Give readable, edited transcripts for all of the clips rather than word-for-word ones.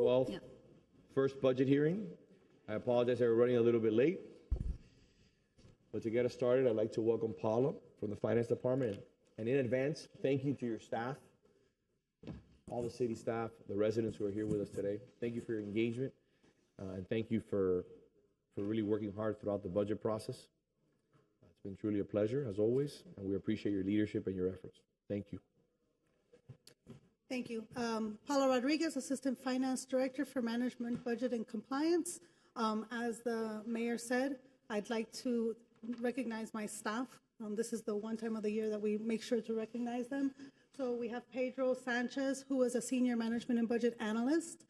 12th, first budget hearing. I apologize that we're running a little bit late. But to get us started, I'd like to welcome Paula from the Finance Department. And in advance, thank you to your staff, all the city staff, the residents who are here with us today. Thank you for your engagement, and thank you for really working hard throughout the budget process. It's been truly a pleasure, as always, and we appreciate your leadership and your efforts. Thank you. Thank you. Paula Rodriguez, Assistant Finance Director for Management, Budget, and Compliance. As the mayor said, I'd like to recognize my staff. This is the one time of the year that we make sure to recognize them. So we have Pedro Sanchez, who is a Senior Management and Budget Analyst.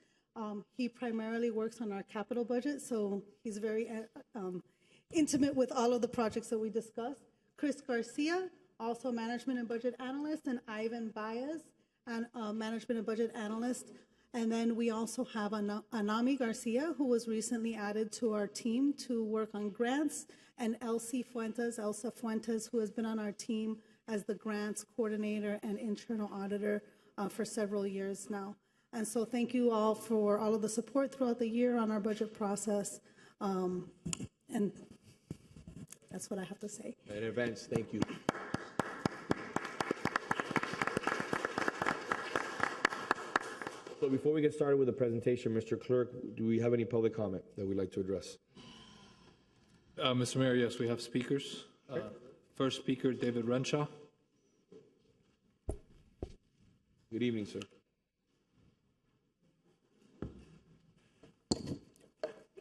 He primarily works on our capital budget, so he's very intimate with all of the projects that we discussed. Chris Garcia, also Management and Budget Analyst, and Ivan Baez, and Management and Budget Analyst. And then we also have Anami Garcia, who was recently added to our team to work on grants, and Elsa Fuentes, who has been on our team as the grants coordinator and internal auditor for several years now. And so thank you all for all of the support throughout the year on our budget process. And that's what I have to say. In advance, thank you. So before we get started with the presentation, Mr. Clerk, do we have any public comment that we'd like to address? Mr. Mayor, yes, we have speakers. First speaker, David Renshaw. Good evening, sir.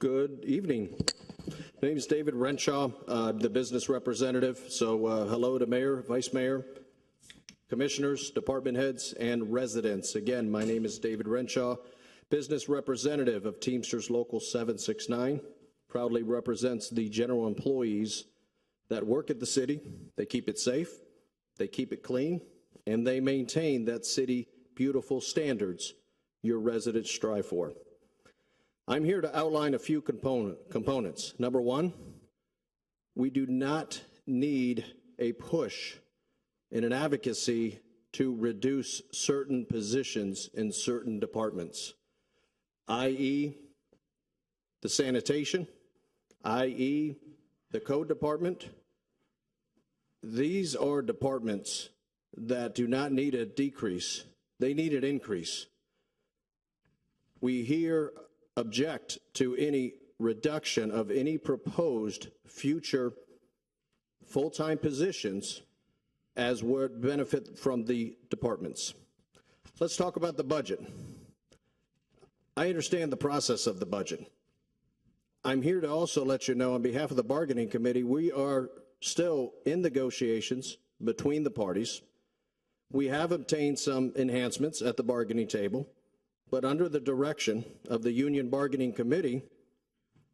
Good evening. My name is David Renshaw, the business representative. So hello to Mayor, Vice Mayor, Commissioners, department heads, and residents. Again, my name is David Renshaw, business representative of Teamsters Local 769. Proudly represents the general employees that work at the city. They keep it safe, they keep it clean, and they maintain that city beautiful standards your residents strive for. I'm here to outline a few components. Number one, we do not need a push in an advocacy to reduce certain positions in certain departments, i.e. the sanitation, i.e. the code department. These are departments that do not need a decrease, they need an increase. We here object to any reduction of any proposed future full-time positions as would benefit from the departments. Let's talk about the budget. I understand the process of the budget. I'm here to also let you know on behalf of the bargaining committee, we are still in negotiations between the parties. We have obtained some enhancements at the bargaining table, but under the direction of the union bargaining committee,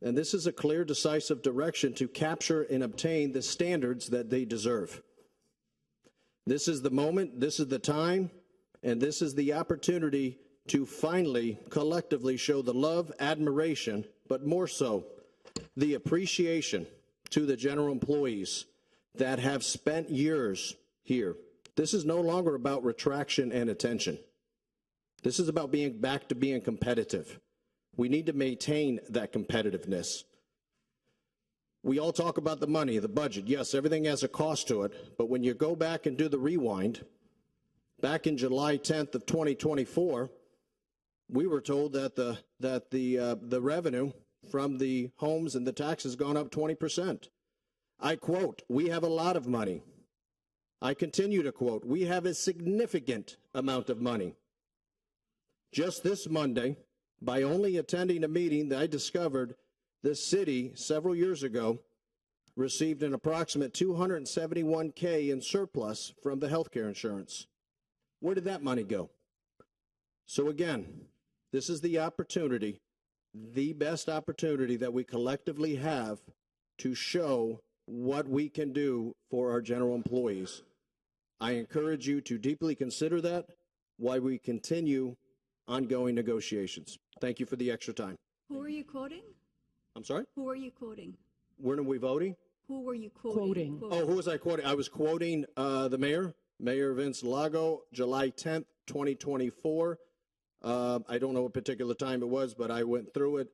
and this is a clear, decisive direction to capture and obtain the standards that they deserve. This is the moment, this is the time, and this is the opportunity to finally, collectively show the love, admiration, but more so, the appreciation to the general employees that have spent years here. This is no longer about retraction and attention. This is about being back to being competitive. We need to maintain that competitiveness. We all talk about the money, the budget. Yes, everything has a cost to it, but when you go back and do the rewind, back in July 10th of 2024, we were told that the revenue from the homes and the taxes gone up 20%. I quote, "We have a lot of money." I continue to quote, "We have a significant amount of money." Just this Monday, by only attending a meeting that I discovered this city several years ago received an approximate $271K in surplus from the healthcare insurance. Where did that money go? So again, this is the opportunity, the best opportunity that we collectively have to show what we can do for our general employees. I encourage you to deeply consider that while we continue ongoing negotiations. Thank you for the extra time. Who are you quoting? I'm sorry? Who are you quoting? When are we voting? Who were you quoting? Oh, who was I quoting? I was quoting the mayor, Mayor Vince Lago, July 10th, 2024. I don't know what particular time it was, but I went through it,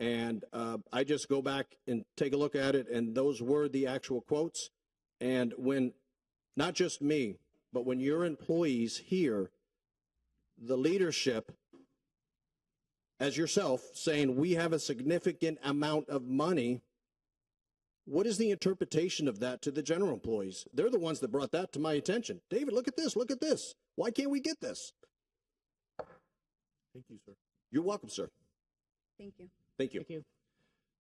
and I just go back and take a look at it, and those were the actual quotes. And when, not just me, but when your employees hear the leadership, as yourself, saying we have a significant amount of money, what is the interpretation of that to the general employees? They're the ones that brought that to my attention. David, look at this, look at this. Why can't we get this? Thank you, sir. You're welcome, sir. Thank you. Thank you. Thank you.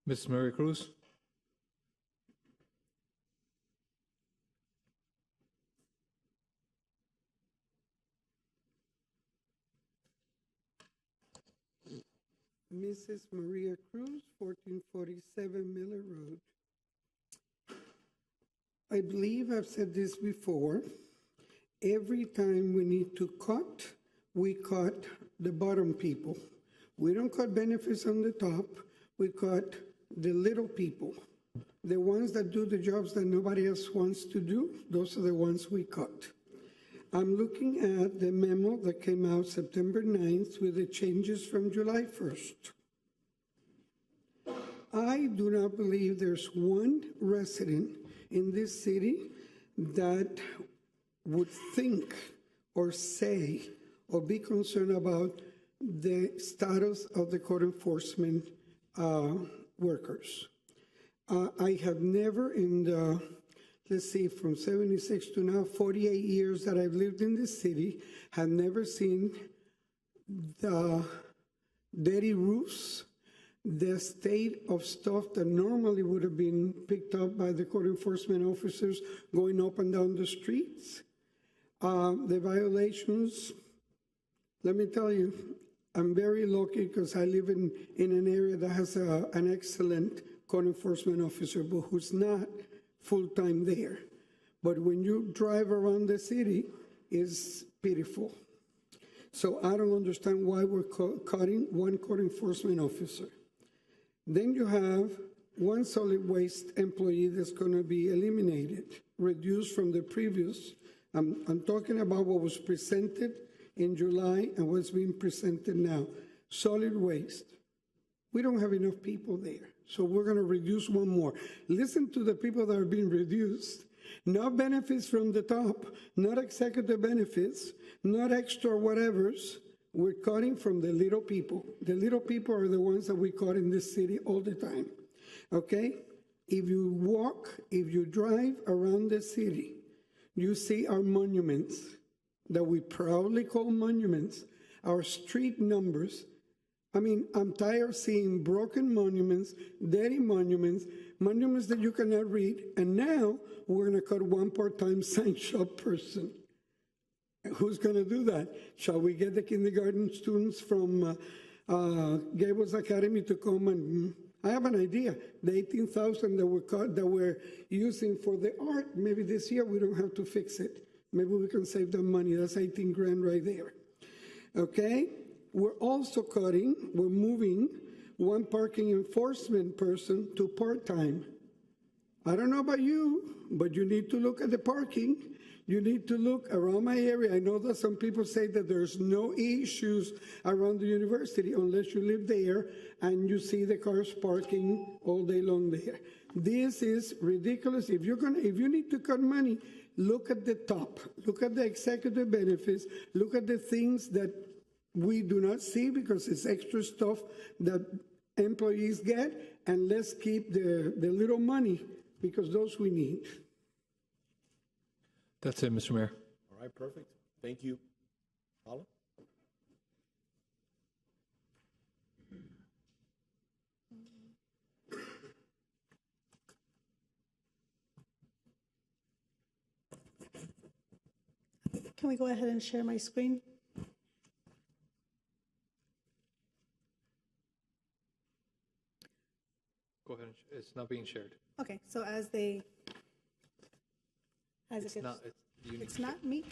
Ms. Mary Cruz? Mrs. Maria Cruz, 1447 Miller Road. I believe I've said this before. Every time we need to cut, we cut the bottom people. We don't cut benefits on the top, we cut the little people. The ones that do the jobs that nobody else wants to do, those are the ones we cut. I'm looking at the memo that came out September 9th with the changes from July 1st. I do not believe there's one resident in this city that would think or say or be concerned about the status of the code enforcement workers. I have never in the, let's see, from 76 to now, 48 years that I've lived in this city, have never seen the dirty roofs, the state of stuff that normally would have been picked up by the code enforcement officers going up and down the streets. The violations, let me tell you, I'm very lucky because I live in an area that has an excellent code enforcement officer, but who's not full-time there. But when you drive around the city, it's pitiful. So I don't understand why we're cutting one code enforcement officer. Then you have one solid waste employee that's going to be eliminated, reduced from the previous. I'm talking about what was presented in July and what's being presented now. Solid waste. We don't have enough people there, so we're going to reduce one more. Listen to the people that are being reduced. Not benefits from the top, not executive benefits, not extra whatevers. We're cutting from the little people. The little people are the ones that we cut in this city all the time, okay? If you walk, if you drive around the city, you see our monuments that we proudly call monuments, our street numbers. I mean, I'm tired of seeing broken monuments, dirty monuments, monuments that you cannot read, and now we're going to cut one part-time sign shop person. Who's going to do that? Shall we get the kindergarten students from Gables Academy to come and, I have an idea, the 18,000 that we're using for the art, maybe this year we don't have to fix it. Maybe we can save them money. That's 18 grand right there. Okay? We're also cutting, we're moving one parking enforcement person to part-time. I don't know about you, but you need to look at the parking. You need to look around my area. I know that some people say that there's no issues around the university unless you live there and you see the cars parking all day long there. This is ridiculous. If you need to cut money, look at the top. Look at the executive benefits. Look at the things that we do not see because it's extra stuff that employees get, and let's keep the little money because those we need. That's it, Mr. Mayor. All right, perfect. Thank you. Paula? Can we go ahead and share my screen? Go ahead. It's not being shared. Okay, so as It's it not. gets, You need it's to- not me.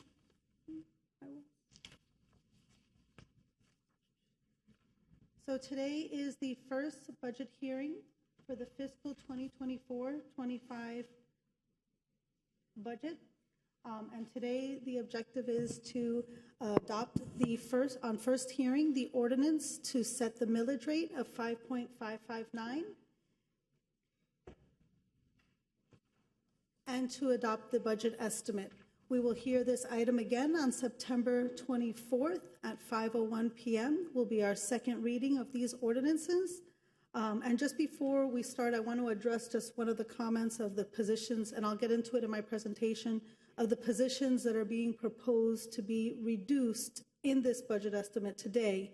So today is the first budget hearing for the fiscal 2024-25 budget. And today, the objective is to adopt on first hearing, the ordinance to set the millage rate of 5.559 and to adopt the budget estimate. We will hear this item again on September 24th at 5:01 p.m. will be our second reading of these ordinances. And just before we start, I want to address just one of the comments of the positions, and I'll get into it in my presentation, of the positions that are being proposed to be reduced in this budget estimate today.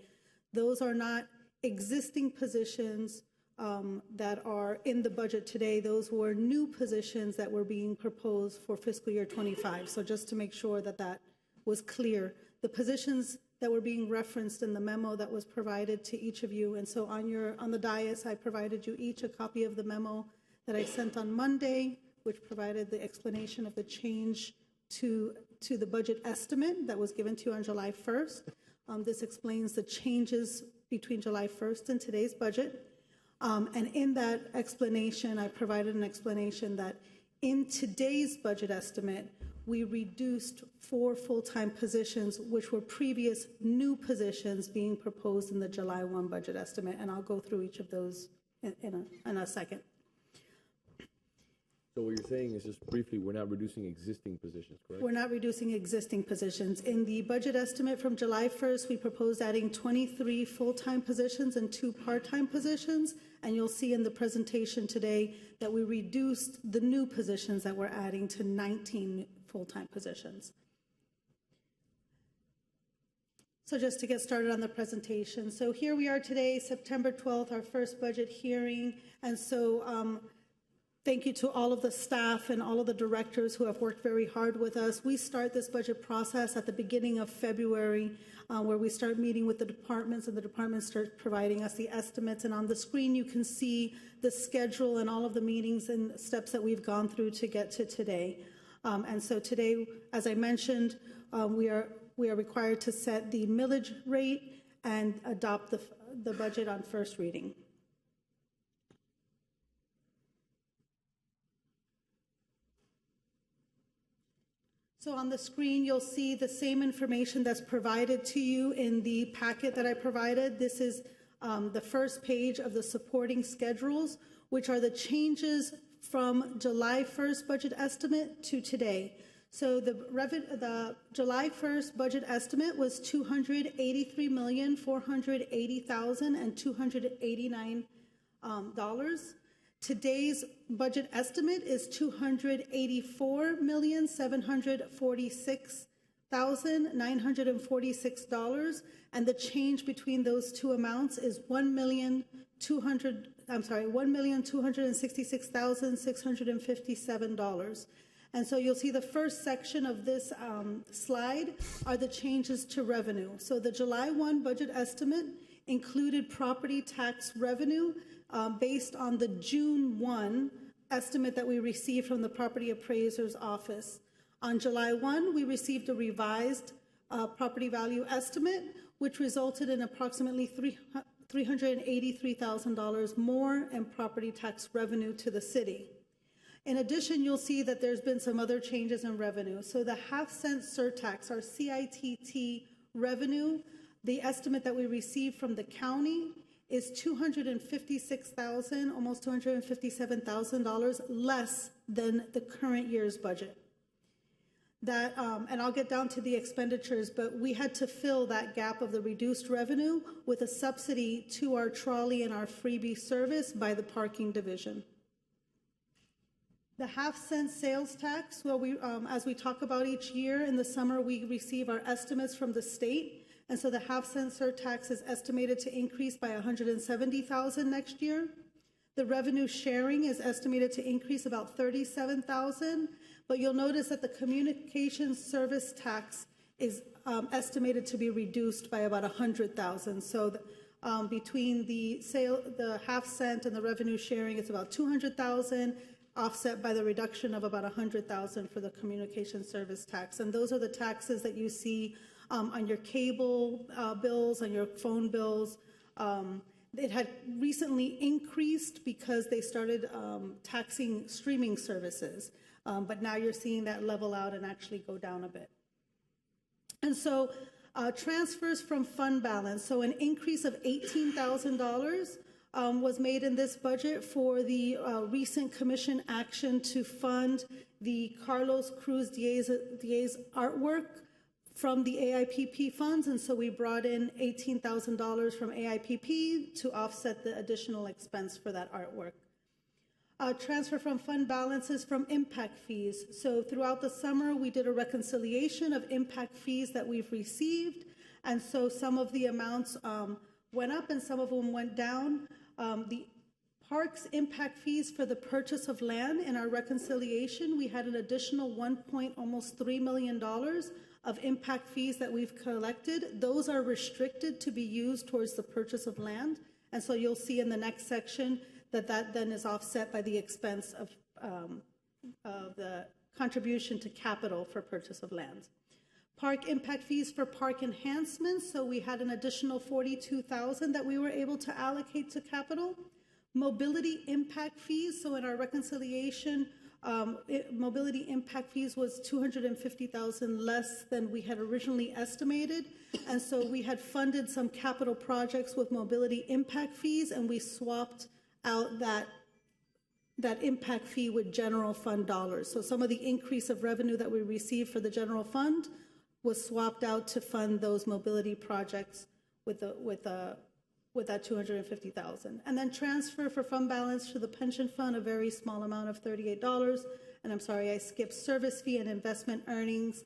Those are not existing positions that are in the budget today. Those were new positions that were being proposed for fiscal year 25. So just to make sure that that was clear, the positions that were being referenced in the memo that was provided to each of you. And so on the dais, I provided you each a copy of the memo that I sent on Monday, which provided the explanation of the change to the budget estimate that was given to you on July 1st. This explains the changes between July 1st and today's budget. And in that explanation, I provided an explanation that in today's budget estimate, we reduced 4 full-time positions, which were previous new positions being proposed in the July 1 budget estimate. And I'll go through each of those in a second. So what you're saying is, just briefly, we're not reducing existing positions, correct? We're not reducing existing positions. In the budget estimate from July 1st, we proposed adding 23 full-time positions and 2 part-time positions. And you'll see in the presentation today that we reduced the new positions that we're adding to 19 full-time positions. So just to get started on the presentation. So here we are today, September 12th, our first budget hearing. And so thank you to all of the staff and all of the directors who have worked very hard with us. We start this budget process at the beginning of February, where we start meeting with the departments, and the departments start providing us the estimates. And on the screen, you can see the schedule and all of the meetings and steps that we've gone through to get to today. And so today, as I mentioned, we are required to set the millage rate and adopt the budget on first reading. So on the screen, you'll see the same information that's provided to you in the packet that I provided. This is the first page of the supporting schedules, which are the changes from July 1st budget estimate to today. So the July 1st budget estimate was $283,480,289. Today's budget estimate is $284,746,946, and the change between those two amounts is $1,266,657. And so you'll see the first section of this slide are the changes to revenue. So the July 1 budget estimate included property tax revenue based on the June 1 estimate that we received from the property appraiser's office. On July 1, we received a revised property value estimate, which resulted in approximately $383,000 more in property tax revenue to the city. In addition, you'll see that there's been some other changes in revenue. So the half-cent surtax, our CITT revenue, the estimate that we received from the county is $256,000, almost $257,000 less than the current year's budget. That, and I'll get down to the expenditures, but we had to fill that gap of the reduced revenue with a subsidy to our trolley and our freebie service by the parking division. The half-cent sales tax, well, as we talk about each year, in the summer we receive our estimates from the state. And so the half-cent surtax is estimated to increase by $170,000 next year. The revenue sharing is estimated to increase about $37,000, but you'll notice that the communications service tax is estimated to be reduced by about $100,000. So between the half-cent and the revenue sharing, it's about $200,000, offset by the reduction of about $100,000 for the communication service tax. And those are the taxes that you see on your cable bills, on your phone bills. It had recently increased because they started taxing streaming services. but now you're seeing that level out and actually go down a bit. And so transfers from fund balance, so an increase of $18,000 was made in this budget for the recent commission action to fund the Carlos Cruz Diez artwork from the AIPP funds, and so we brought in $18,000 from AIPP to offset the additional expense for that artwork. Transfer from fund balances from impact fees. So throughout the summer, we did a reconciliation of impact fees that we've received, and so some of the amounts went up and some of them went down. The parks impact fees for the purchase of land in our reconciliation, we had an additional almost $3 million of impact fees that we've collected. Those are restricted to be used towards the purchase of land, and so you'll see in the next section that then is offset by the expense of the contribution to capital for purchase of land. Park impact fees for park enhancements, so we had an additional $42,000 that we were able to allocate to capital. Mobility impact fees, so in our reconciliation, mobility impact fees was $250,000 less than we had originally estimated, and so we had funded some capital projects with mobility impact fees, and we swapped out that impact fee with general fund dollars. So some of the increase of revenue that we received for the general fund was swapped out to fund those mobility projects with that $250,000. And then transfer for fund balance to the pension fund, a very small amount of $38. And I'm sorry, I skipped service fee and investment earnings.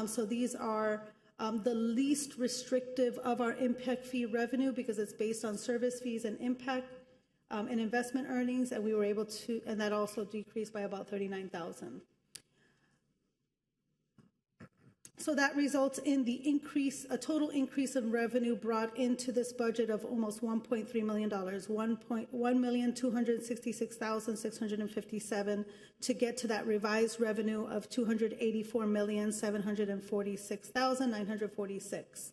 So these are the least restrictive of our impact fee revenue because it's based on service fees and impact and investment earnings, and we were able to, and that also decreased by about $39,000. So that results in the increase, a total increase in revenue brought into this budget of almost $1.3 million, $1,266,657 to get to that revised revenue of $284,746,946.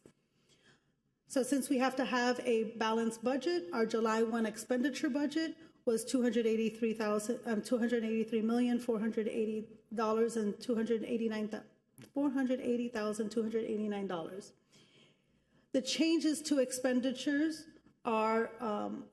So since we have to have a balanced budget, our July 1 expenditure budget was $283,480 and $480,289. The changes to expenditures are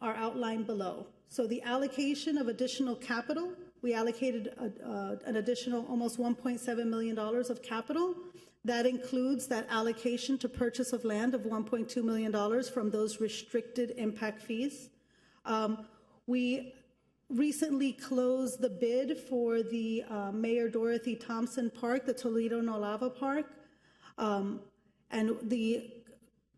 outlined below. So the allocation of additional capital, we allocated an additional almost $1.7 million of capital. That includes that allocation to purchase of land of $1.2 million from those restricted impact fees. We recently closed the bid for the Mayor Dorothy Thompson Park, the Toledo Nolava Park, and the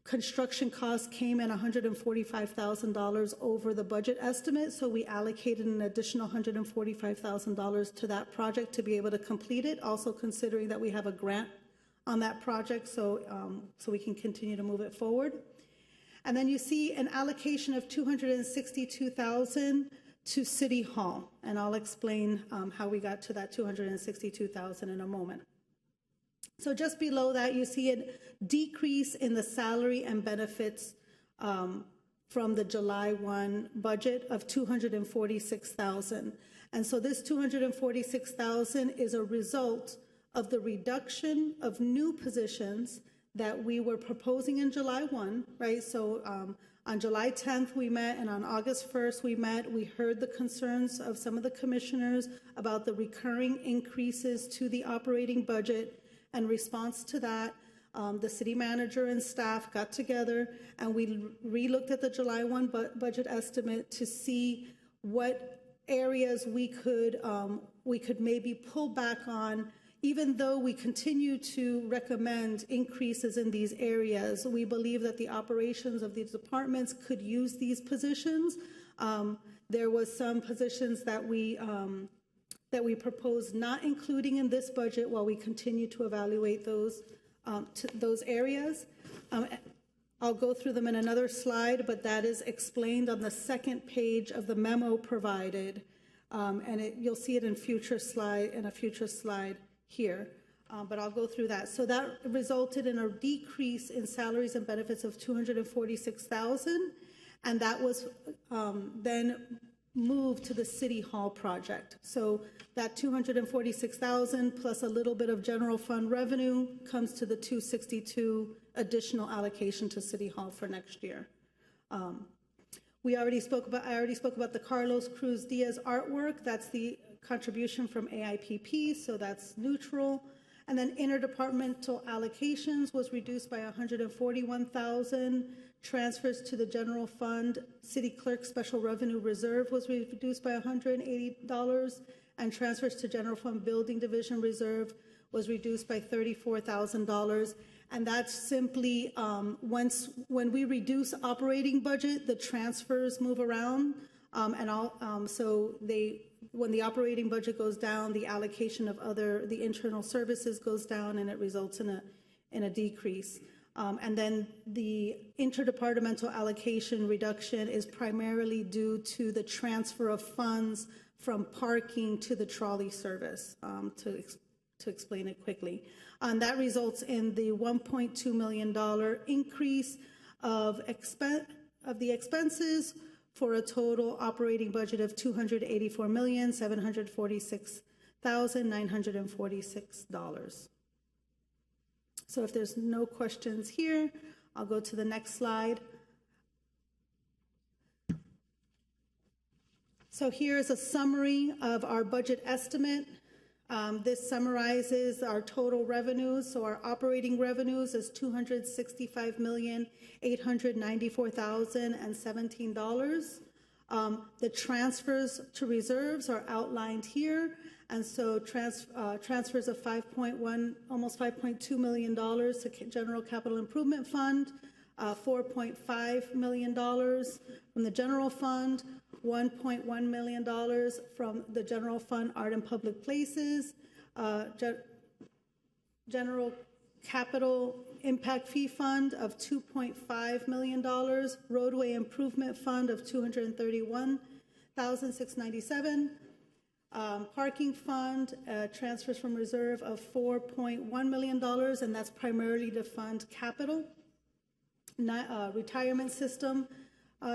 construction cost came in $145,000 over the budget estimate, so we allocated an additional $145,000 to that project to be able to complete it, also considering that we have a grant on that project, so we can continue to move it forward. And then you see an allocation of $262,000 to City Hall, and I'll explain how we got to that $262,000 in a moment. So just below that, you see a decrease in the salary and benefits from the July 1 budget of $246,000. And so this $246,000 is a result of the reduction of new positions that we were proposing in July 1, right? So on July 10th we met, and on August 1st we met. We heard the concerns of some of the commissioners about the recurring increases to the operating budget. In response to that, the city manager and staff got together and we re-looked at the July 1 budget estimate to see what areas we could maybe pull back on. Even though we continue to recommend increases in these areas, we believe that the operations of these departments could use these positions. There was some positions that we proposed not including in this budget while we continue to evaluate those areas. I'll go through them in another slide, but that is explained on the second page of the memo provided, and you'll see it in a future slide here, but I'll go through that. So that resulted in a decrease in salaries and benefits of $246,000, and that was then move to the City Hall project. So that 246,000 plus a little bit of general fund revenue comes to the 262 additional allocation to City Hall for next year. I already spoke about the Carlos Cruz Diaz artwork. That's the contribution from AIPP, so that's neutral. And then interdepartmental allocations was reduced by 141,000. Transfers to the general fund, city clerk special revenue reserve was reduced by $180, and transfers to general fund building division reserve was reduced by $34,000. And that's simply when we reduce operating budget, the transfers move around, when the operating budget goes down, the allocation of the internal services goes down, and it results in a decrease. And then the interdepartmental allocation reduction is primarily due to the transfer of funds from parking to the trolley service, to explain it quickly. That results in the $1.2 million increase of the expenses for a total operating budget of $284,746,946. So if there's no questions here, I'll go to the next slide. So here's a summary of our budget estimate. This summarizes our total revenues. So our operating revenues is $265,894,017. The transfers to reserves are outlined here. And so transfers of almost $5.2 million to General Capital Improvement Fund, $4.5 million from the General Fund, $1.1 million from the General Fund Art and Public Places, General Capital Impact Fee Fund of $2.5 million, Roadway Improvement Fund of $231,697, Parking Fund, transfers from reserve of $4.1 million, and that's primarily to fund capital. Retirement system,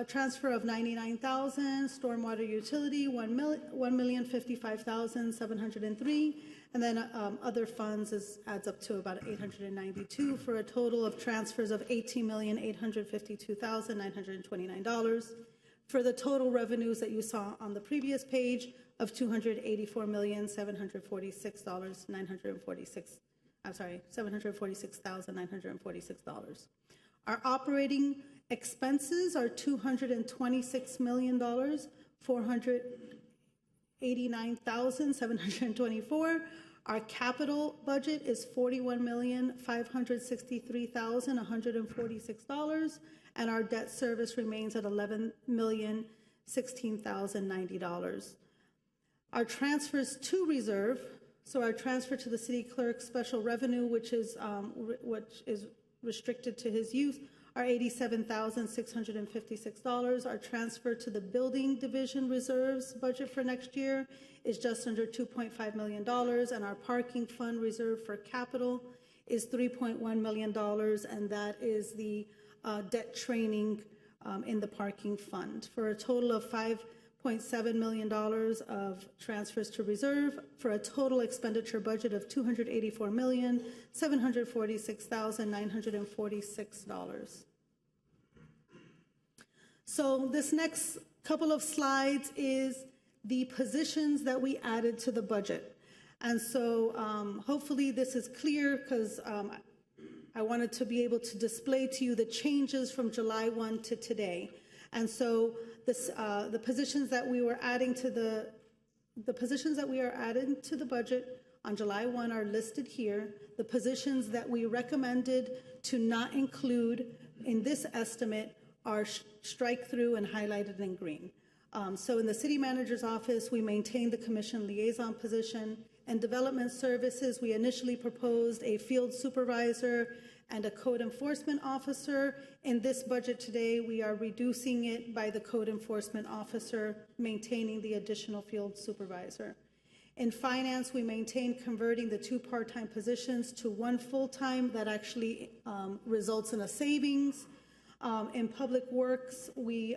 transfer of $99,000, stormwater utility, $1,055,703, and then other funds adds up to about $892 for a total of transfers of $18,852,929 for the total revenues that you saw on the previous page of $746,946. Our operating expenses are $226,489,724. Our capital budget is $41,563,146, and our debt service remains at $11,016,090. Our transfers to reserve, so our transfer to the city clerk special revenue, which is restricted to his use, are $87,656. Our transfer to the building division reserves budget for next year is just under $2.5 million, and our parking fund reserve for capital is $3.1 million, and that is the debt training in the parking fund for a total of $5.7 million of transfers to reserve for a total expenditure budget of $284,746,946. So this next couple of slides is the positions that we added to the budget. And so hopefully this is clear because I wanted to be able to display to you the changes from July 1 to today. And so the positions that we were adding to the budget on July 1 are listed here. The positions that we recommended to not include in this estimate are strike through and highlighted in green. So in the city manager's office, we maintained the commission liaison position. And development services, we initially proposed a field supervisor and a code enforcement officer. In this budget today, we are reducing it by the code enforcement officer, maintaining the additional field supervisor. In finance, we maintained converting the 2 part-time positions to 1 full-time. That actually results in a savings. In public works, we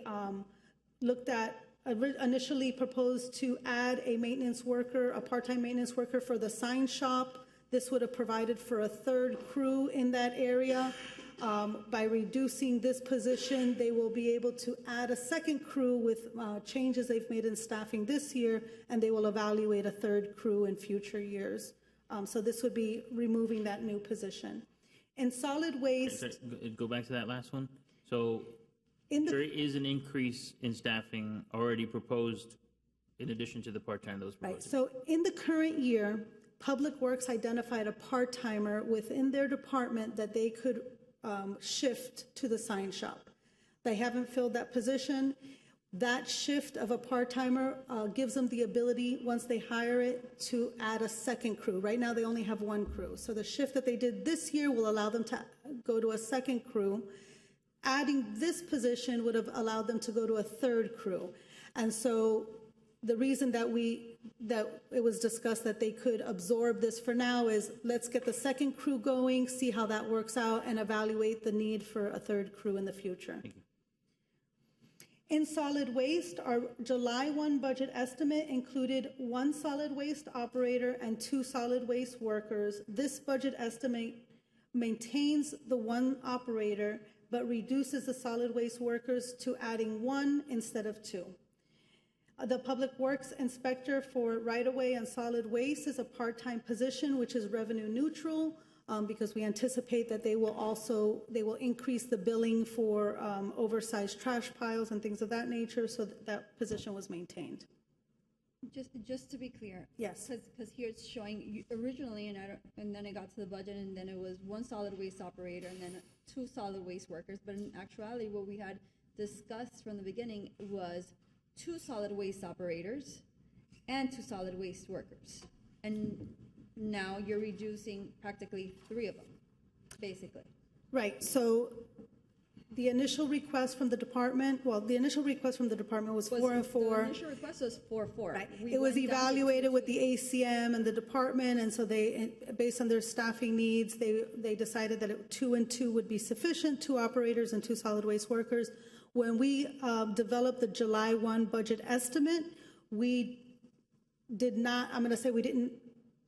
looked at initially proposed to add a maintenance worker, a part-time maintenance worker for the sign shop. This would have provided for a third crew in that area. By reducing this position, they will be able to add a second crew with changes they've made in staffing this year, and they will evaluate a third crew in future years. So this would be removing that new position. In solid waste... Go back to that last one. So there is an increase in staffing already proposed in addition to the part-time that was proposed. Right. So in the current year, Public Works identified a part-timer within their department that they could shift to the sign shop. They haven't filled that position. That shift of a part-timer gives them the ability, once they hire it, to add a second crew. Right now, they only have one crew. So the shift that they did this year will allow them to go to a second crew. Adding this position would have allowed them to go to a third crew. And so the reason that it was discussed that they could absorb this for now is let's get the second crew going, see how that works out, and evaluate the need for a third crew in the future. Thank you. In solid waste, our July 1 budget estimate included 1 solid waste operator and 2 solid waste workers. This budget estimate maintains the 1 operator, but reduces the solid waste workers to adding 1 instead of 2. The Public Works Inspector for right-of-way and solid waste is a part-time position, which is revenue neutral, because we anticipate that they will increase the billing for oversized trash piles and things of that nature, so that position was maintained. Just to be clear. Yes. Because here it's showing originally, and then it got to the budget, and then it was 1 solid waste operator, and then 2 solid waste workers. But in actuality, what we had discussed from the beginning was 2 solid waste operators and 2 solid waste workers. And now you're reducing practically 3 of them, basically. Right. So the initial request from the department, was 4 and 4. The initial request was 4-4. Right. It was evaluated with the ACM and the department, and so they, based on their staffing needs, they decided that 2 and 2 would be sufficient, 2 operators and 2 solid waste workers. When we developed the July 1 budget estimate, we didn't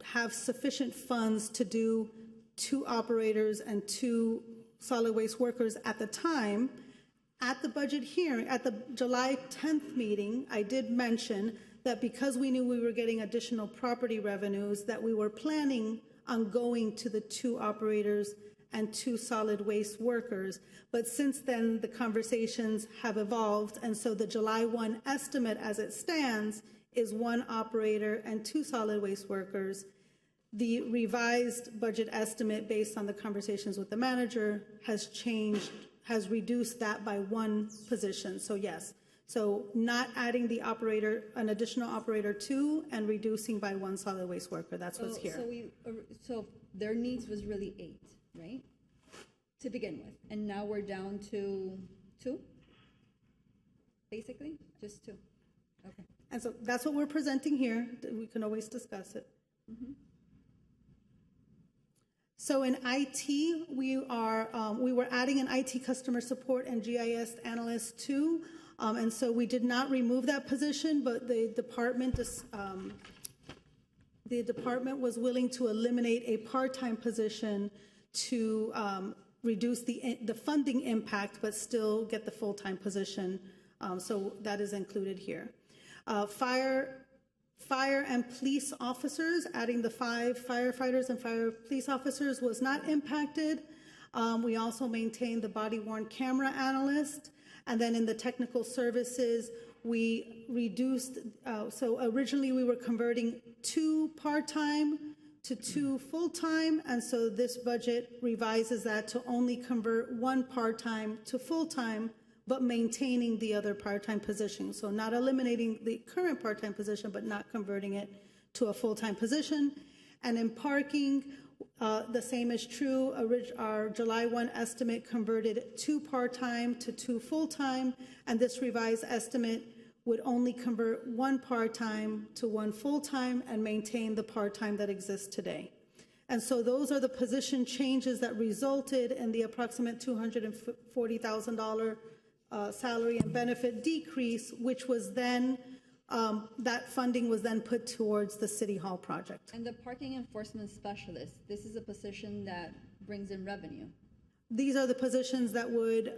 have sufficient funds to do 2 operators and 2 solid waste workers at the time. At the budget hearing, at the July 10th meeting, I did mention that because we knew we were getting additional property revenues, that we were planning on going to the 2 operators and 2 solid waste workers. But since then, the conversations have evolved, and so the July 1 estimate as it stands is 1 operator and 2 solid waste workers. The revised budget estimate, based on the conversations with the manager, has reduced that by 1 position. So yes, so not adding the operator, an additional operator 2, and reducing by 1 solid waste worker. That's what's here. So their needs was really 8, right? To begin with, and now we're down to 2, basically, just 2. Okay. And so that's what we're presenting here. We can always discuss it. Mm-hmm. So in IT, we were adding an IT customer support and GIS analyst too, and so we did not remove that position, but the department was willing to eliminate a part-time position to reduce the funding impact, but still get the full-time position. So that is included here. Fire and police officers, adding the 5 firefighters and fire police officers was not impacted. We also maintained the body-worn camera analyst. And then in the technical services, we reduced, so originally we were converting 2 part-time to 2 full-time, and so this budget revises that to only convert 1 part-time to full-time, but maintaining the other part-time position. So not eliminating the current part-time position, but not converting it to a full-time position. And in parking, the same is true. Our July 1 estimate converted 2 part-time to 2 full-time, and this revised estimate would only convert 1 part-time to 1 full-time and maintain the part-time that exists today. And so those are the position changes that resulted in the approximate $240,000 salary and benefit decrease, which was then, that funding was then put towards the City Hall project. And the parking enforcement specialist, this is a position that brings in revenue. These are the positions that would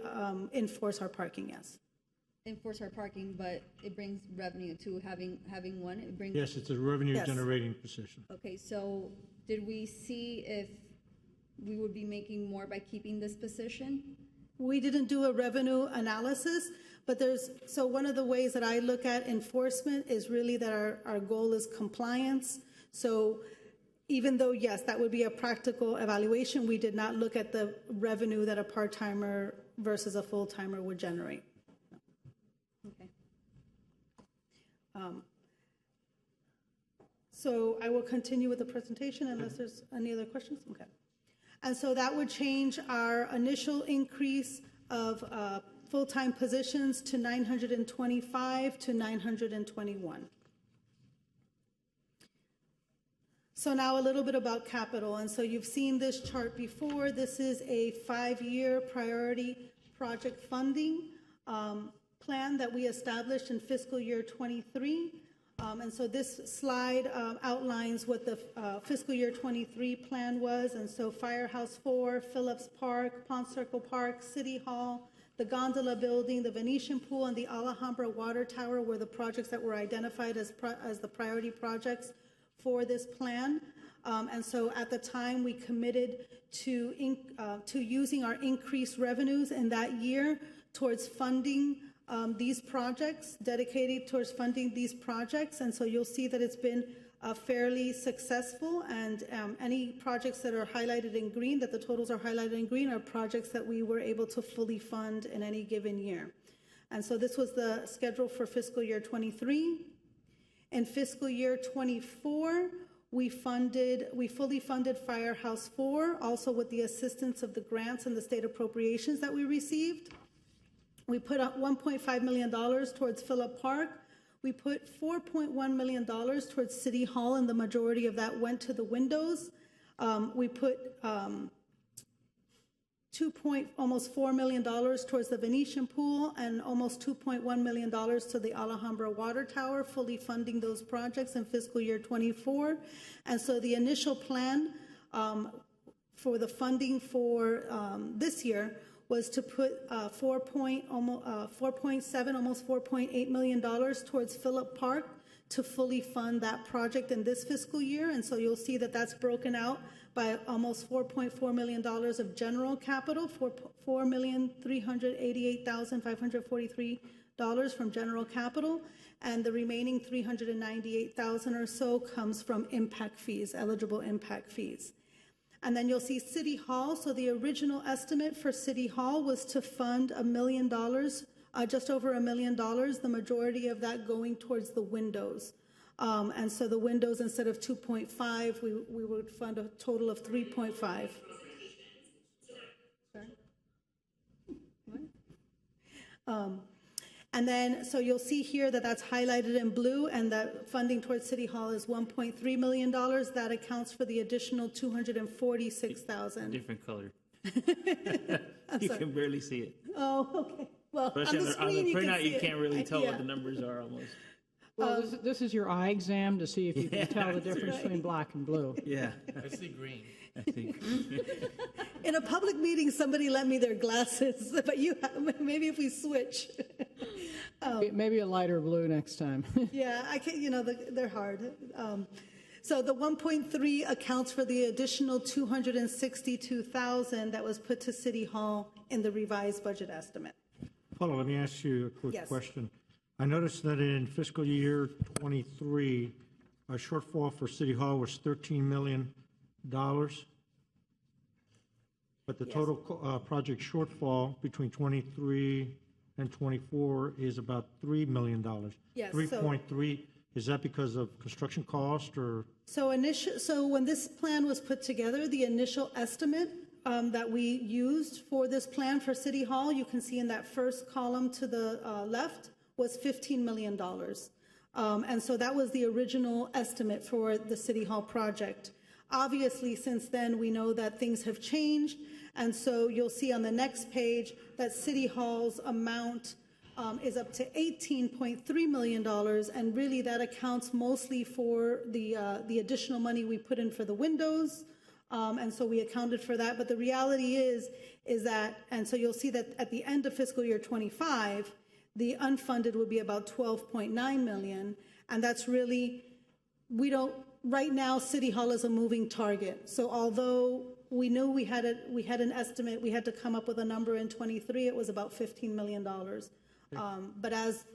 enforce our parking, yes. Enforce our parking, but it brings revenue to having one. It brings. Yes, it's a revenue-generating position. Okay, so did we see if we would be making more by keeping this position? We didn't do a revenue analysis, but so one of the ways that I look at enforcement is really that our goal is compliance. So even though, yes, that would be a practical evaluation, we did not look at the revenue that a part-timer versus a full-timer would generate. Okay. So I will continue with the presentation unless there's any other questions. Okay. And so that would change our initial increase of full-time positions to 925 to 921. So now a little bit about capital. And so you've seen this chart before. This is a 5-year priority project funding plan that we established in fiscal year 23. And so this slide outlines what the fiscal year 23 plan was. And so Firehouse 4, Phillips Park, Pond Circle Park, City Hall, the Gondola Building, the Venetian Pool, and the Alhambra Water Tower were the projects that were identified as the priority projects for this plan. And so at the time, we committed to using our increased revenues in that year towards funding these projects, dedicated towards funding these projects. And so you'll see that it's been fairly successful, and any projects that are highlighted in green, that the totals are highlighted in green, are projects that we were able to fully fund in any given year. And so this was the schedule for fiscal year 23. In fiscal year 24, we fully funded Firehouse 4, also with the assistance of the grants and the state appropriations that we received. We put up $1.5 million towards Phillip Park. We put $4.1 million towards City Hall, and the majority of that went to the windows. We put almost $4 million towards the Venetian Pool, and almost $2.1 million to the Alhambra Water Tower, fully funding those projects in fiscal year 24. And so the initial plan for the funding for this year was to put $4.7, almost $4.8 million towards Phillip Park to fully fund that project in this fiscal year. And so you'll see that that's broken out by almost $4.4 million of general capital, $4,388,543 from general capital, and the remaining $398,000 or so comes from impact fees, eligible impact fees. And then you'll see City Hall. So the original estimate for City Hall was to fund $1 million, just over $1 million, the majority of that going towards the windows. And so the windows, instead of 2.5, we would fund a total of 3.5. Sorry? What? And then, so you'll see here that that's highlighted in blue, and that funding towards City Hall is $1.3 million. That accounts for the additional $246,000. Different color. You can barely see it. Oh, okay. Well, Especially on the screen, the printout, you see can't really tell yeah. what the numbers are almost. Well, this is your eye exam to see if you can tell the difference between black and blue. Yeah. I see green. I think. In a public meeting, somebody lent me their glasses, but maybe if we switch. Maybe a lighter blue next time. Yeah, I can't, they're hard. So the 1.3 accounts for the additional $262,000 that was put to City Hall in the revised budget estimate. Paula, let me ask you a quick Yes. question. I noticed that in fiscal year 23, our shortfall for City Hall was $13 million, but the total project shortfall between 23 and 24 is about $3 million. Yes, 3.3, is that because of construction cost or? So when this plan was put together, the initial estimate that we used for this plan for City Hall, you can see in that first column to the left, was $15 million. And so that was the original estimate for the City Hall project. Obviously, since then, we know that things have changed, and so you'll see on the next page that City Hall's amount is up to $18.3 million, and really that accounts mostly for the additional money we put in for the windows, and so we accounted for that. But the reality is that, and so you'll see that at the end of fiscal year 25, the unfunded would be about $12.9 million, and that's really, right now, City Hall is a moving target. So although we knew we had an estimate, we had to come up with a number in 23, it was about $15 million. But as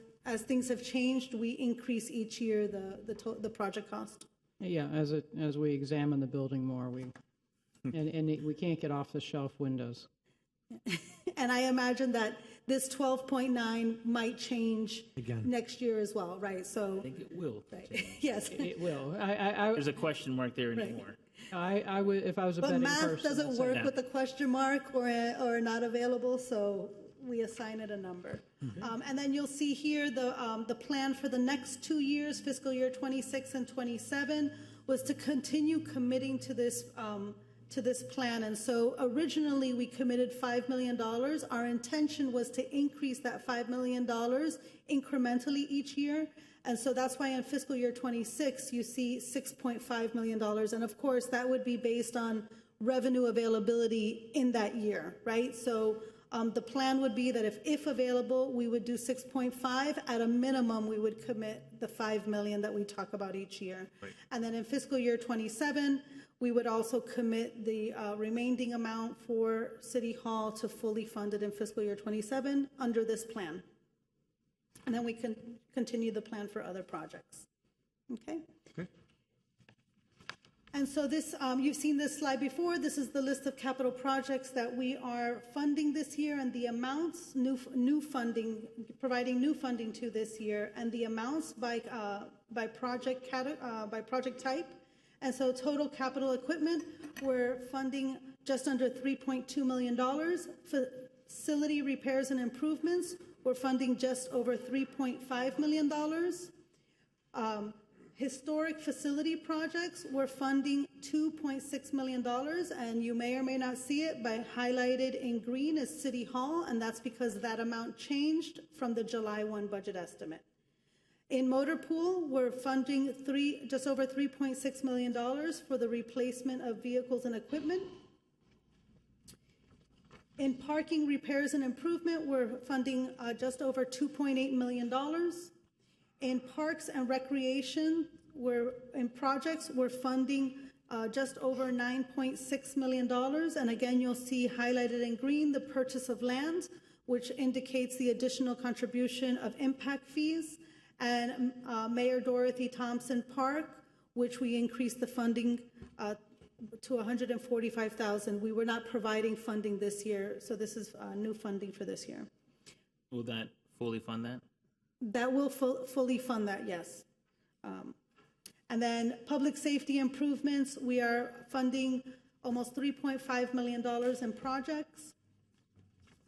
things have changed, we increase each year the project cost. Yeah, as we examine the building more, and we can't get off the shelf windows. And I imagine that this 12.9 might change Again. next year as well, right? So I think it will. right. Yes. It will. There's a question mark there anymore. I would, if I was a But betting math person. doesn't work Yeah. with a question mark or not available, so we assign it a number. And then you'll see here the plan for the next 2 years, fiscal year 26 and 27, was to continue committing to this plan. And so originally we committed $5 million. Our intention was to increase that $5 million incrementally each year. And so that's why in fiscal year 26, you see $6.5 million. And of course, that would be based on revenue availability in that year, right? So the plan would be that if available, we would do 6.5. At a minimum, we would commit the $5 million that we talk about each year. Right. And then in fiscal year 27, we would also commit the remaining amount for City Hall to fully fund it in fiscal year 27 under this plan. And then we can continue the plan for other projects. Okay? Okay. And so this, you've seen this slide before. This is the list of capital projects that we are funding this year and the amounts, new funding, providing new funding to this year, and the amounts by project type. And so total capital equipment, we're funding just under $3.2 million. Facility repairs and improvements, we're funding just over $3.5 million. Historic facility projects, we're funding $2.6 million, and you may or may not see it, but highlighted in green is City Hall, and that's because that amount changed from the July 1 budget estimate. In motor pool, we're funding just over $3.6 million for the replacement of vehicles and equipment. In parking repairs and improvement, we're funding just over $2.8 million. In parks and recreation, in projects, we're funding just over $9.6 million. And again, you'll see highlighted in green the purchase of land, which indicates the additional contribution of impact fees, and Mayor Dorothy Thompson Park, which we increased the funding to $145,000. We were not providing funding this year, so this is new funding for this year. Will that fully fund that? That will fully fund that, yes. And then public safety improvements, we are funding almost $3.5 million in projects.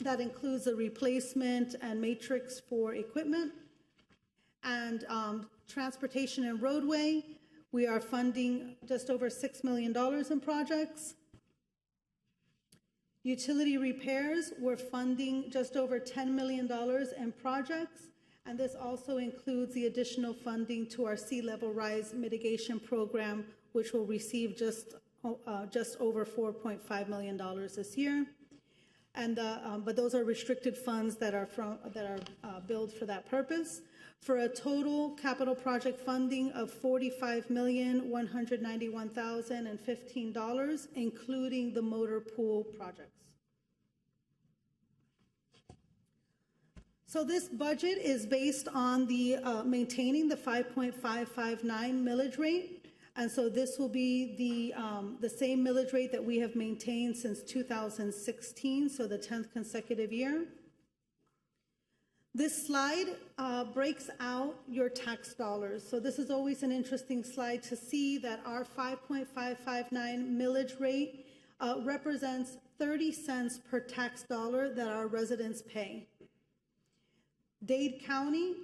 That includes the replacement and matrix for equipment. And transportation and roadway, we are funding just over $6 million in projects. Utility repairs, we're funding just over $10 million in projects. And this also includes the additional funding to our sea level rise mitigation program, which will receive just over $4.5 million this year. And but those are restricted funds that are billed for that purpose, for a total capital project funding of $45,191,015, including the motor pool projects. So this budget is based on the maintaining the 5.559 millage rate, and so this will be the same millage rate that we have maintained since 2016, so the 10th consecutive year. This slide breaks out your tax dollars. So this is always an interesting slide to see that our 5.559 millage rate represents 30 cents per tax dollar that our residents pay. Dade County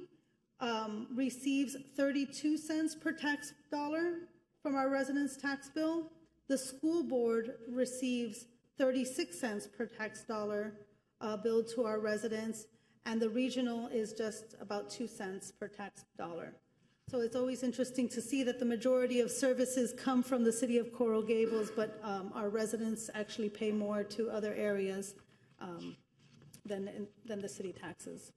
receives 32 cents per tax dollar from our residents' tax bill. The school board receives 36 cents per tax dollar billed to our residents, and the regional is just about 2 cents per tax dollar. So it's always interesting to see that the majority of services come from the city of Coral Gables, but our residents actually pay more to other areas than the city taxes.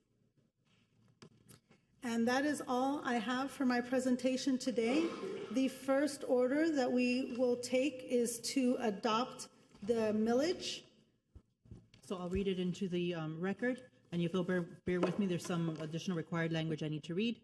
And that is all I have for my presentation today. The first order that we will take is to adopt the millage. So I'll read it into the record, and if you'll bear with me, there's some additional required language I need to read.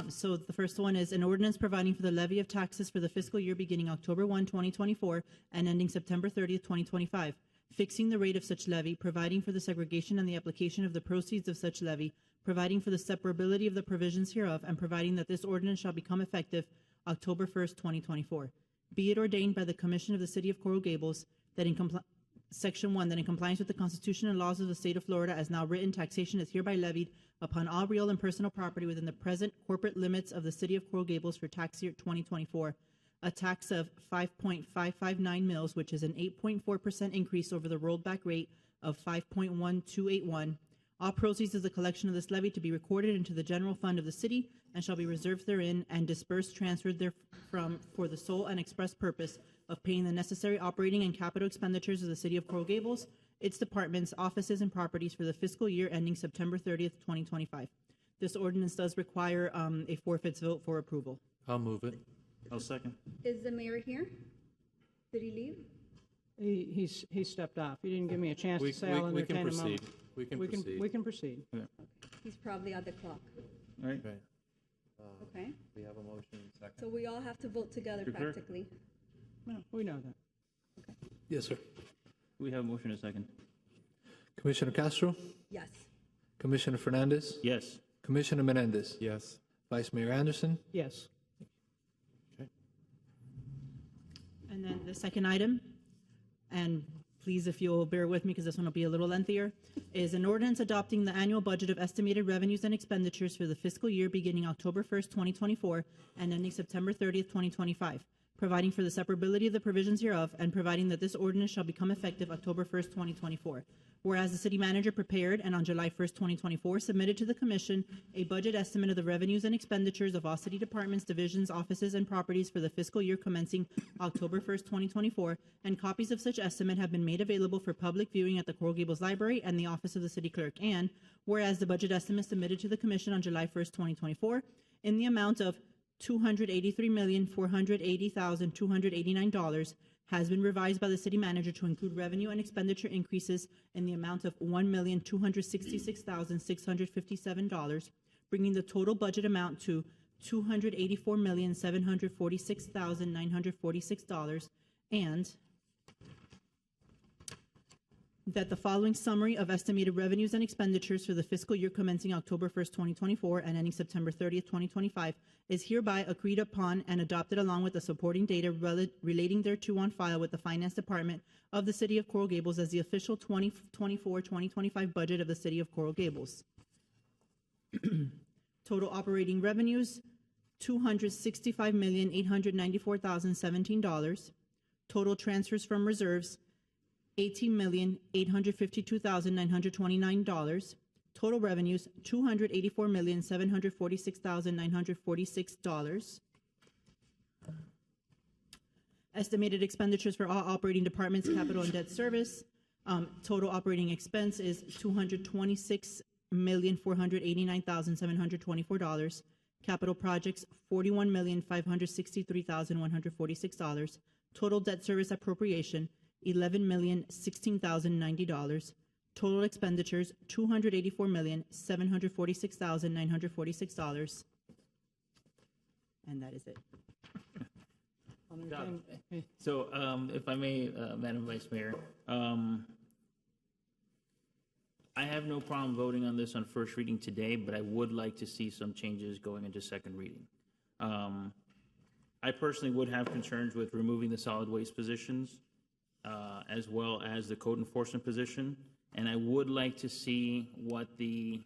So the first one is an ordinance providing for the levy of taxes for the fiscal year beginning October 1, 2024, and ending September 30th, 2025, fixing the rate of such levy, providing for the segregation and the application of the proceeds of such levy, providing for the separability of the provisions hereof, and providing that this ordinance shall become effective October 1st, 2024. Be it ordained by the Commission of the City of Coral Gables that in Section 1, that in compliance with the Constitution and laws of the state of Florida as now written, taxation is hereby levied upon all real and personal property within the present corporate limits of the City of Coral Gables for tax year 2024, a tax of 5.559 mils, which is an 8.4% increase over the rolled back rate of 5.1281. All proceeds of the collection of this levy to be recorded into the general fund of the city and shall be reserved therein and dispersed, transferred therefrom for the sole and express purpose of paying the necessary operating and capital expenditures of the City of Coral Gables, its departments, offices, and properties for the fiscal year ending September 30th, 2025. This ordinance does require a four-fifths vote for approval. I'll move it. I'll second. Is the mayor here? Did he leave? He stepped off. He didn't give me a chance to say I'll We can entertain a proceed. moment. We can We proceed. can proceed. He's probably at the clock. All right. Okay. We have a motion second. So we all have to vote together Concur. practically. No, we know that. Yes, sir. We have a motion and a second. Commissioner Castro, Yes. Commissioner Fernandez, Yes. Commissioner Menendez, Yes. Vice Mayor Anderson. Yes. And then the second item, and please, if you'll bear with me because this one will be a little lengthier, is an ordinance adopting the annual budget of estimated revenues and expenditures for the fiscal year beginning October 1st, 2024, and ending September 30th, 2025, providing for the separability of the provisions hereof, and providing that this ordinance shall become effective October 1st, 2024. Whereas the city manager prepared and on July 1st, 2024, submitted to the commission a budget estimate of the revenues and expenditures of all city departments, divisions, offices, and properties for the fiscal year commencing October 1st, 2024, and copies of such estimate have been made available for public viewing at the Coral Gables Library and the office of the city clerk. And whereas the budget estimate submitted to the commission on July 1st, 2024, in the amount of $283,480,289 has been revised by the city manager to include revenue and expenditure increases in the amount of $1,266,657, bringing the total budget amount to $284,746,946, and that the following summary of estimated revenues and expenditures for the fiscal year commencing October 1st, 2024 and ending September 30th, 2025 is hereby agreed upon and adopted along with the supporting data relating thereto on file with the Finance Department of the City of Coral Gables as the official 2024-2025 budget of the City of Coral Gables. Total operating revenues, $265,894,017. Total transfers from reserves, $18,852,929. Total revenues, $284,746,946. Estimated expenditures for all operating departments, capital and debt service. Total operating expense is $226,489,724. Capital projects, $41,563,146. Total debt service appropriation, $11,016,090. Total expenditures, $284,746,946. And that is it. So, if I may, Madam Vice Mayor, I have no problem voting on this on first reading today, but I would like to see some changes going into second reading. I personally would have concerns with removing the solid waste positions, as well as the code enforcement position. And I would like to see what the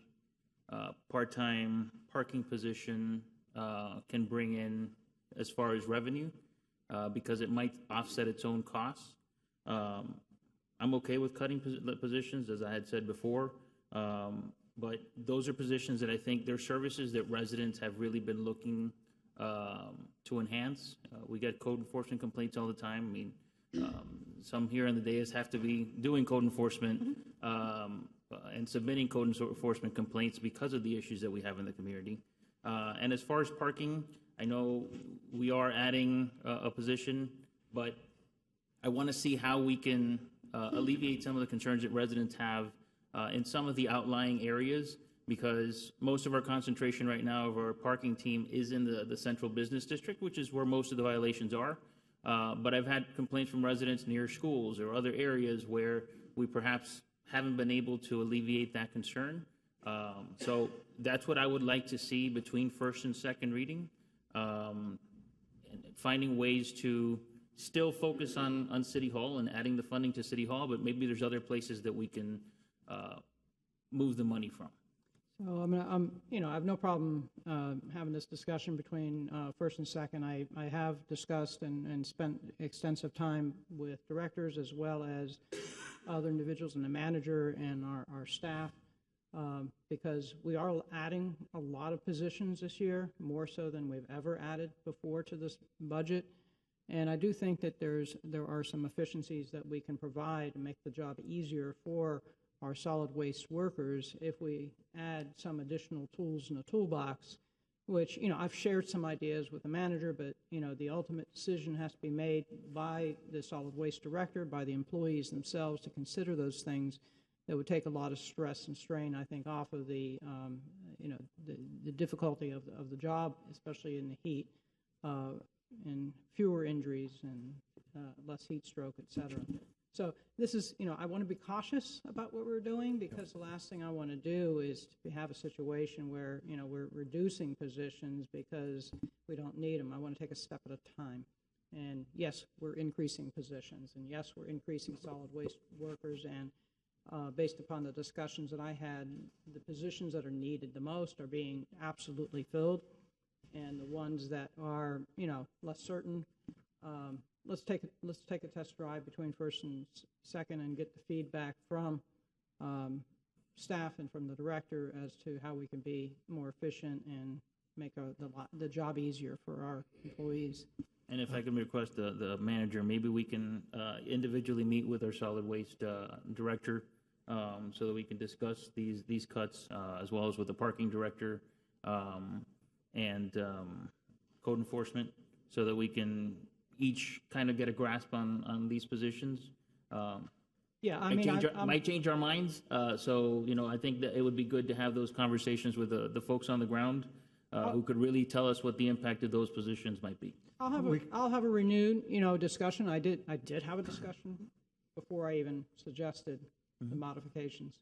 part-time parking position can bring in as far as revenue. because it might offset its own costs. I'm okay with cutting positions, as I had said before, but those are positions that I think they're services that residents have really been looking to enhance. We get code enforcement complaints all the time. I mean, some here in the dais have to be doing code enforcement and submitting code enforcement complaints because of the issues that we have in the community. And as far as parking, I know we are adding a position, but I want to see how we can alleviate some of the concerns that residents have in some of the outlying areas, because most of our concentration right now of our parking team is in the central business district, which is where most of the violations are. But I've had complaints from residents near schools or other areas where we perhaps haven't been able to alleviate that concern. So that's what I would like to see between first and second reading, and finding ways to still focus on City Hall and adding the funding to City Hall, but maybe there's other places that we can move the money from. So I have no problem having this discussion between first and second. I have discussed and spent extensive time with directors as well as other individuals and the manager and our staff, because we are adding a lot of positions this year, more so than we've ever added before to this budget. And I do think that there are some efficiencies that we can provide to make the job easier for our solid waste workers if we add some additional tools in the toolbox, which, I've shared some ideas with the manager, but, the ultimate decision has to be made by the solid waste director, by the employees themselves to consider those things that would take a lot of stress and strain, I think, off of the difficulty of the job, especially in the heat, and fewer injuries and less heat stroke, et cetera. So this is, I want to be cautious about what we're doing, because the last thing I want to do is to have a situation where, we're reducing positions because we don't need them. I want to take a step at a time. And yes, we're increasing positions, and yes, we're increasing solid waste workers, and based upon the discussions that I had, the positions that are needed the most are being absolutely filled, and the ones that are, less certain, let's take a test drive between first and second and get the feedback from staff and from the director as to how we can be more efficient and make the job easier for our employees. And if I can request the manager, maybe we can individually meet with our solid waste director so that we can discuss these cuts, as well as with the parking director and code enforcement, so that we can each kind of get a grasp on these positions. Yeah, might change our minds. So, I think that it would be good to have those conversations with the folks on the ground who could really tell us what the impact of those positions might be. I'll have a renewed, discussion. I did have a discussion before I even suggested the modifications.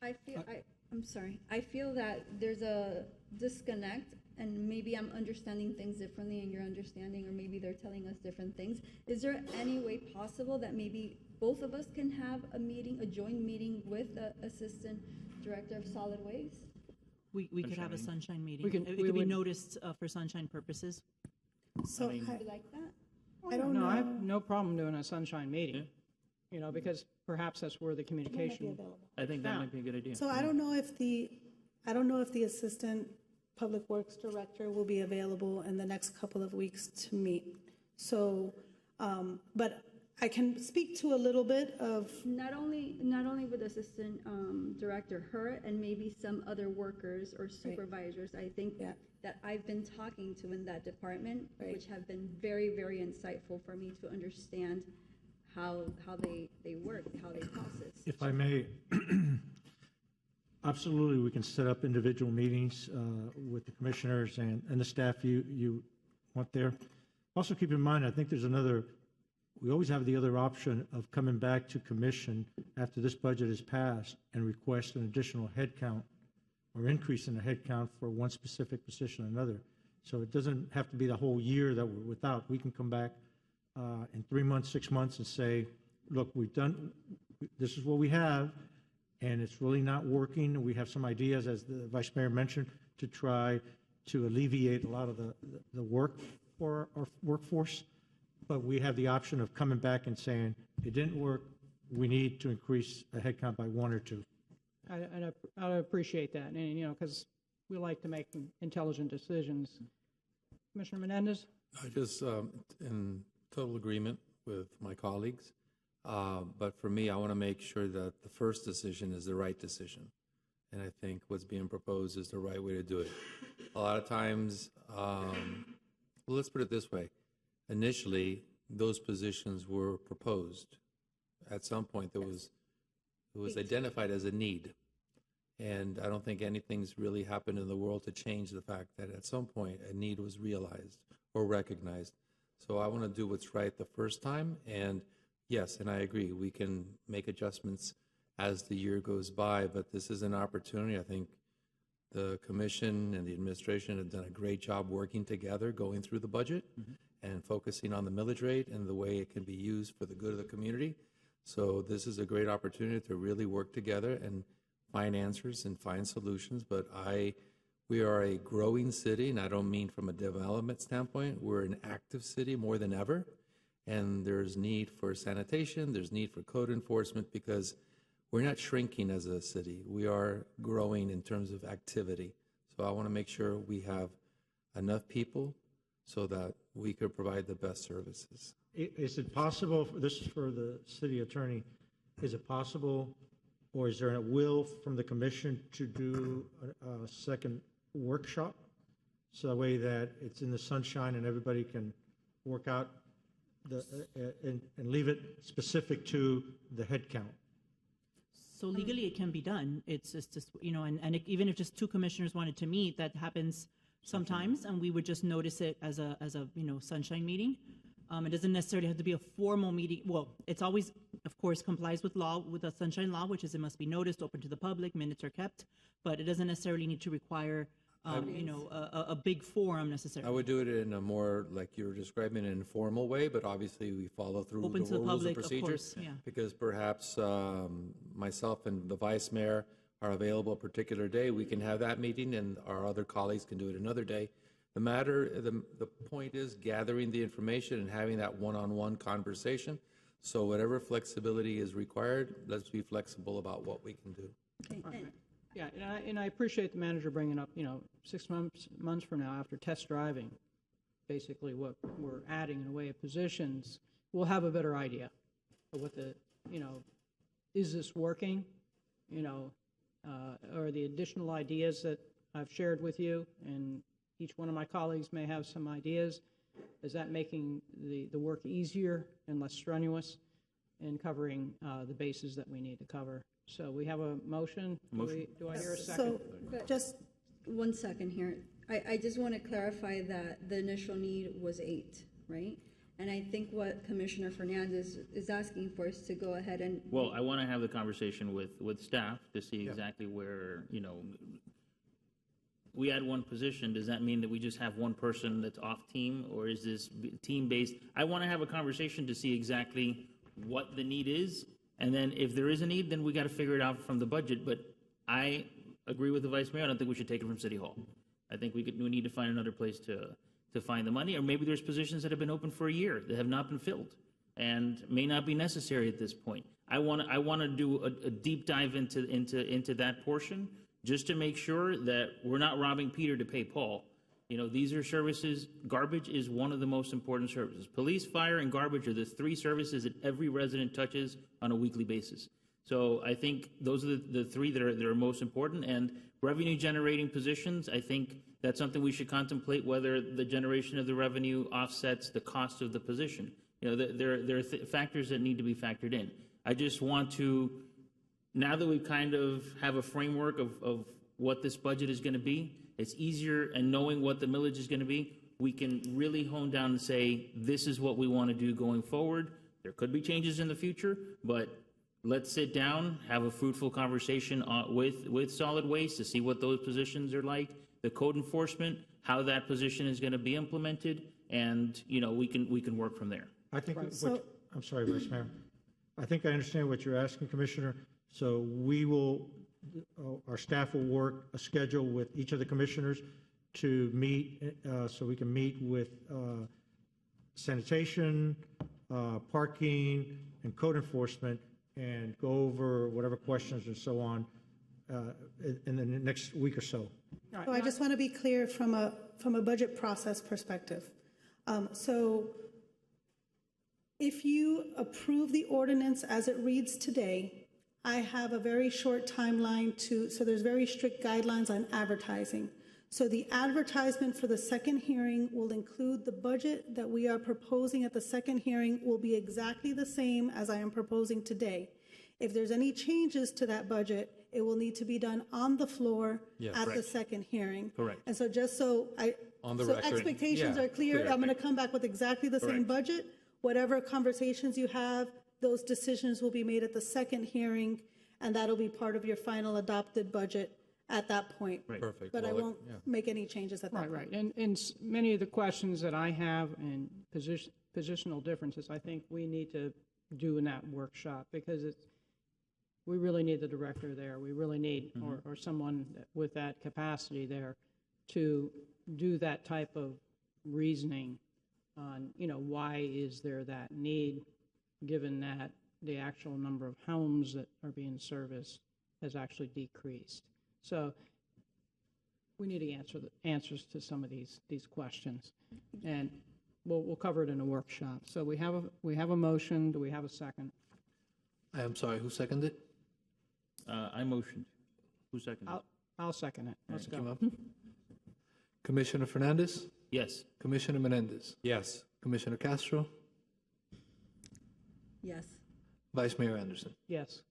I'm sorry. I feel that there's a disconnect, and maybe I'm understanding things differently and you're understanding, or maybe they're telling us different things. Is there any way possible that maybe both of us can have a joint meeting with the Assistant Director of Solid Waste? We could have a sunshine meeting. It we could be would- noticed for sunshine purposes. So Would you like that? I don't know. I have no problem doing a sunshine meeting, because perhaps that's where the communication. I think that might be a good idea. So I don't know if the Assistant Public Works Director will be available in the next couple of weeks to meet. So, but I can speak to a little bit of. Not only with Assistant Director, her and maybe some other workers or supervisors, I think that I've been talking to in that department, which have been very, very insightful for me to understand how they work, how they process. If I may, absolutely, we can set up individual meetings with the commissioners and the staff you want there. Also keep in mind, I think there's we always have the other option of coming back to commission after this budget is passed and request an additional headcount or increase in the headcount for one specific position or another. So it doesn't have to be the whole year that we're without. We can come back in 3 months, 6 months and say, look, this is what we have, and it's really not working. We have some ideas, as the Vice Mayor mentioned, to try to alleviate a lot of the work for our workforce. but we have the option of coming back and saying, it didn't work, we need to increase a headcount by 1 or 2. I appreciate that, and, you know, because we like to make intelligent decisions. Commissioner Menendez? I just, in total agreement with my colleagues, but for me, I want to make sure that the first decision is the right decision. And I think what's being proposed is the right way to do it. A lot of times, well, let's put it this way. Initially, those positions were proposed. At some point, it was identified as a need. And I don't think anything's really happened in the world to change the fact that at some point a need was realized or recognized. So I want to do what's right the first time. And yes, and I agree, we can make adjustments as the year goes by, but this is an opportunity. I think the commission and the administration have done a great job working together, going through the budget and focusing on the millage rate and the way it can be used for the good of the community. So this is a great opportunity to really work together and find answers and find solutions. But we are a growing city, and I don't mean from a development standpoint. We're an active city more than ever, and there's need for sanitation, there's need for code enforcement, because we're not shrinking as a city. We are growing in terms of activity. So I want to make sure we have enough people so that we could provide the best services. Is it possible, this is for the city attorney, is it possible, or is there a will from the commission to do a second workshop? So that way that it's in the sunshine and everybody can work out and leave it specific to the head count? So legally, it can be done. It's just, you know, and even if just 2 commissioners wanted to meet, that happens sometimes, and we would just notice it as a you know, sunshine meeting. It doesn't necessarily have to be a formal meeting. Well, it's always, of course, complies with law, with the sunshine law, which is it must be noticed, open to the public, minutes are kept, but it doesn't necessarily need to require, you know, a big forum necessarily. I would do it in a more, like you were describing, an informal way, but obviously we follow through Open to the the rules and public, of procedures. course, yeah. Because perhaps myself and the vice mayor are available a particular day, we can have that meeting, and our other colleagues can do it another day. The point is gathering the information and having that one-on-one conversation. So whatever flexibility is required, let's be flexible about what we can do. Okay. Yeah, and I appreciate the manager bringing up, you know, 6 months from now, after test driving, basically what we're adding in the way of positions, we'll have a better idea of what the, you know, is this working, you know, or the additional ideas that I've shared with you, and each one of my colleagues may have some ideas. Is that making the work easier and less strenuous in covering the bases that we need to cover? So we have a motion. Do I hear a second? So just 1 second here. I just want to clarify that the initial need was 8, right? And I think what Commissioner Fernandez is asking for is to go ahead and. Well, I want to have the conversation with staff to see exactly where, you know, we add 1 position. Does that mean that we just have 1 person that's off team, or is this team-based? I want to have a conversation to see exactly what the need is, and then if there is a need, then we got to figure it out from the budget. But I agree with the vice mayor. I don't think we should take it from City Hall. I think we need to find another place to find the money, or maybe there's positions that have been open for a year that have not been filled and may not be necessary at this point. I want to do a deep dive into that portion, just to make sure that we're not robbing Peter to pay Paul. You know, these are services. Garbage is one of the most important services. Police, fire, and garbage are the 3 services that every resident touches on a weekly basis. So I think those are the 3 that are most important. And revenue generating positions, I think that's something we should contemplate, whether the generation of the revenue offsets the cost of the position. You know, there are factors that need to be factored in. I just want to, now that we kind of have a framework of what this budget is going to be, it's easier, and knowing what the millage is going to be, we can really hone down and say, this is what we want to do going forward. There could be changes in the future, but let's sit down, have a fruitful conversation with solid waste to see what those positions are like, the code enforcement, how that position is going to be implemented, and, you know, we can work from there. I think, I'm sorry, Vice Mayor. I think I understand what you're asking, Commissioner. So we will, our staff will work a schedule with each of the commissioners to meet, so we can meet with sanitation, parking, and code enforcement, and go over whatever questions and so on in the next week or so. So I just want to be clear from a budget process perspective. So if you approve the ordinance as it reads today, I have a very short timeline so there's very strict guidelines on advertising. So the advertisement for the second hearing will include the budget that we are proposing at the second hearing will be exactly the same as I am proposing today. If there's any changes to that budget, it will need to be done on the floor at the second hearing. Correct. And so just so expectations are clear, I'm going to come back with exactly the same budget. Whatever conversations you have, those decisions will be made at the second hearing, and that'll be part of your final adopted budget at that point. Right. Perfect. But I won't make any changes at that point. Right. And many of the questions that I have and positional differences, I think we need to do in that workshop, because we really need the director there. We really need, or someone with that capacity there to do that type of reasoning on, why is there that need, given that the actual number of homes that are being serviced has actually decreased. So we need to answer the answers to some of these questions, and we'll cover it in a workshop. So we have a motion. Do we have a second? I'm sorry, who seconded? I motioned. Who seconded? I'll second it. Let's go. Commissioner Fernandez? Yes. Commissioner Menendez? Yes. Commissioner Castro? Yes. Vice Mayor Anderson? Yes.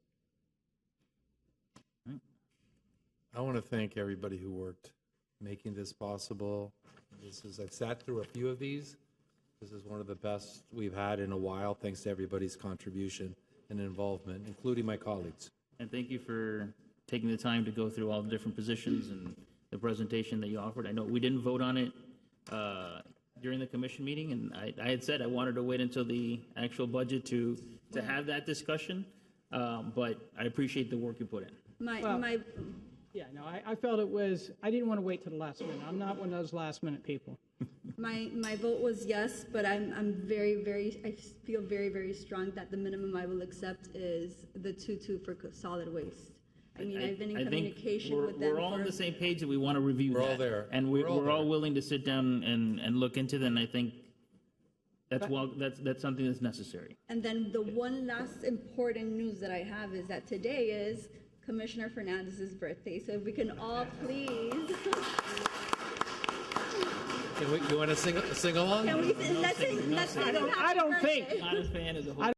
I want to thank everybody who worked making this possible. I've sat through a few of these. This is one of the best we've had in a while, thanks to everybody's contribution and involvement, including my colleagues. And thank you for taking the time to go through all the different positions and the presentation that you offered. I know we didn't vote on it during the commission meeting, and I had said I wanted to wait until the actual budget to have that discussion, but I appreciate the work you put in. I felt it was, I didn't want to wait to the last minute. I'm not one of those last minute people. My vote was yes, but I'm very, I feel very, very strong that the minimum I will accept is the 2.2 for solid waste. I mean, I've been in communication with them. We're all on the same page that we want to review that. We're all there. And we're all willing to sit down and look into that, and I think that's something that's necessary. And then the one last important news that I have is that today is Commissioner Fernandez's birthday. So if we can all please. You want to sing along? Can we? Let's sing. I don't think. Not a fan of the whole.